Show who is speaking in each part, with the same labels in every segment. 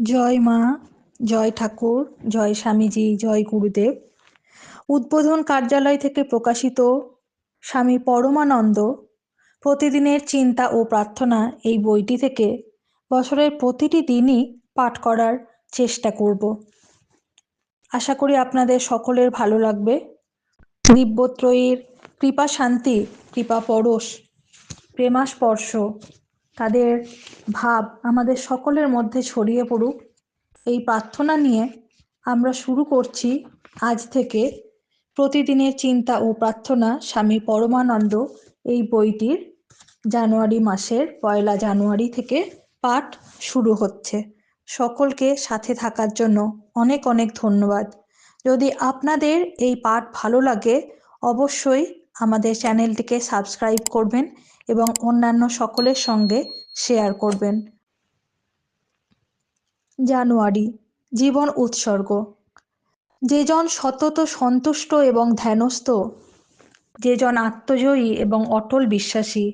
Speaker 1: জয় মা, জয় ঠাকুর, জয় স্বামীজি, জয় গুরুদেব। উদ্বোধন কার্যালয় থেকে প্রকাশিত স্বামী পরমানন্দ প্রতিদিনের চিন্তা ও প্রার্থনা এই বইটি থেকে বছরের প্রতিটি দিনই পাঠ করার চেষ্টা করব। আশা করি আপনাদের সকলের ভালো লাগবে। দিব্যত্রয়ীর কৃপা শান্তি, কৃপা পরশ, প্রেমাস্পর্শ, তাদের ভাব আমাদের সকলের মধ্যে ছড়িয়ে পড়ুক, এই প্রার্থনা নিয়ে আমরা শুরু করছি আজ থেকে প্রতিদিনের চিন্তা ও প্রার্থনা স্বামী পরমানন্দ এই বইটির জানুয়ারি মাসের 1 জানুয়ারি থেকে পাঠ শুরু হচ্ছে। সকলকে সাথে থাকার জন্য অনেক অনেক ধন্যবাদ। যদি আপনাদের এই পাঠ ভালো লাগে অবশ্যই আমাদের চ্যানেলটিকে সাবস্ক্রাইব করবেন এবং অন্যান্য সকলের সঙ্গে শেয়ার করবেন। জানুয়ারি, জীবন উৎসর্গ। যেজন সতত সন্তুষ্ট এবং ধ্যানস্থ, যেজন আত্মজয়ী এবং অটল বিশ্বাসী,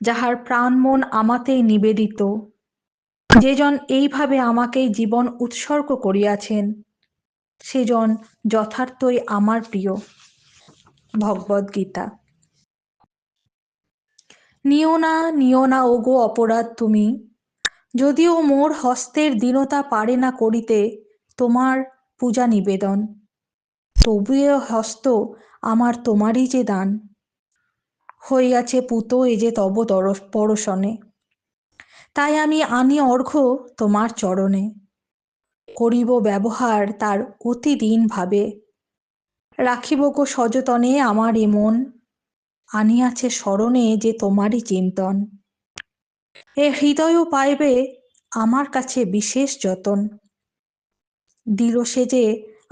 Speaker 1: যাহার প্রাণ মন আমাতেই নিবেদিত, যেজন এইভাবে আমাকেই জীবন উৎসর্গ করিয়াছেন, সেজন যথার্থই আমার প্রিয়। ভগবদ্গীতা। নিও না ওগো অপরাধ তুমি, যদিও মোর হস্তের দীনতা পারে না করিতে তোমার পূজা নিবেদন, তবুও হস্ত আমার তোমারই যে দান, হইয়াছে পুত এ যে তব পরশনে। তাই আমি আনি অর্ঘ্য তোমার চরণে, করিব ব্যবহার তার অতি দিন ভাবে, রাখিব গো সযতনে আমার এ মন, আনিয়াছে স্মরণে যে তোমারই চিন্তন। এ হৃদয়ও পাইবে আমার কাছে বিশেষ যতন, দিল সে যে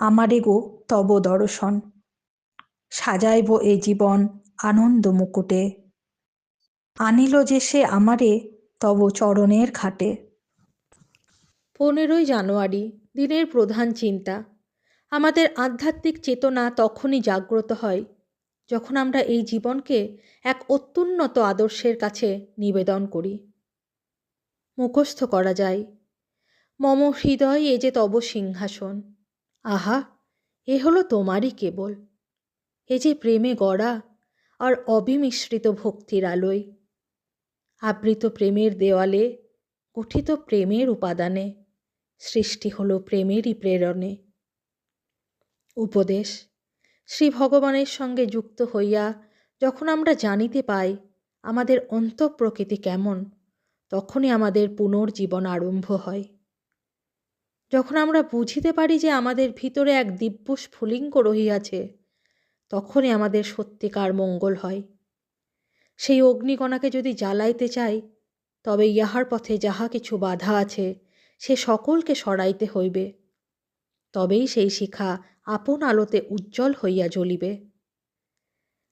Speaker 1: আমারে গো তব দর্শন, সাজাইব এ জীবন আনন্দ মুকুটে, আনিল যে সে আমারে তব চরণের ঘাটে।
Speaker 2: 15 জানুয়ারি, দিনের প্রধান চিন্তা। আমাদের আধ্যাত্মিক চেতনা তখনই জাগ্রত হয় যখন আমরা এই জীবনকে এক অত্যুন্নত আদর্শের কাছে নিবেদন করি। মুখস্থ করা যায়, মম হৃদয় এ যে তব সিংহাসন, আহা এ হলো তোমারই কেবল, এ যে প্রেমে গড়া আর অবিমিশ্রিত ভক্তির আলোয়, আবৃত প্রেমের দেওয়ালে, গঠিত প্রেমের উপাদানে, সৃষ্টি হলো প্রেমেরই প্রেরণে। উপদেশ। শ্রী ভগবানের সঙ্গে যুক্ত হইয়া যখন আমরা জানিতে পাই আমাদের অন্তঃপ্রকৃতি কেমন, তখনই আমাদের পুনর্জীবন আরম্ভ হয়। যখন আমরা বুঝিতে পারি যে আমাদের ভিতরে এক দিব্য স্ফুলিঙ্গ রহিয়াছে, তখনই আমাদের সত্যিকার মঙ্গল হয়। সেই অগ্নিকণাকে যদি জ্বালাইতে চাই, তবে ইহার পথে যাহা কিছু বাধা আছে সে সকলকে সরাইতে হইবে, তবেই সেই শিখা আপন আলোতে উজ্জ্বল হইয়া জ্বলিবে।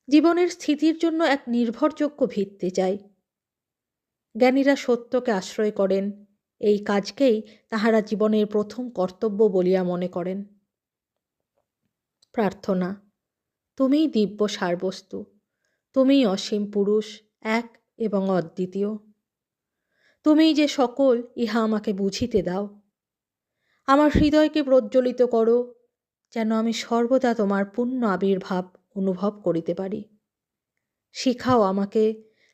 Speaker 2: জীবনের স্থিতির জন্য এক নির্ভরযোগ্য ভিত্তি চাই। জ্ঞানীরা সত্যকে আশ্রয় করেন, এই কাজকেই তাহারা জীবনের প্রথম কর্তব্য বলিয়া মনে করেন। প্রার্থনা। তুমিই দিব্য সারবস্তু, তুমিই অসীম পুরুষ, এক এবং অদ্বিতীয়। তুমিই যে সকল, ইহা আমাকে বুঝিতে দাও। আমার হৃদয়কে প্রজ্বলিত করো, যেন আমি সর্বদা তোমার পূর্ণ আবির্ভাব অনুভব করিতে পারি। শিখাও আমাকে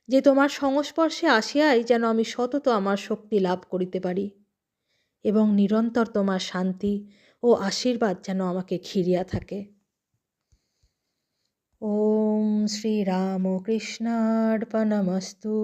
Speaker 2: যে তোমার সংস্পর্শে আসিয়াই যেন আমি সতত আমার শক্তি লাভ করিতে পারি, এবং নিরন্তর তোমার শান্তি ও আশীর্বাদ যেন আমাকে ঘিরিয়া থাকে। ওম শ্রী রামকৃষ্ণার্পণমস্তু।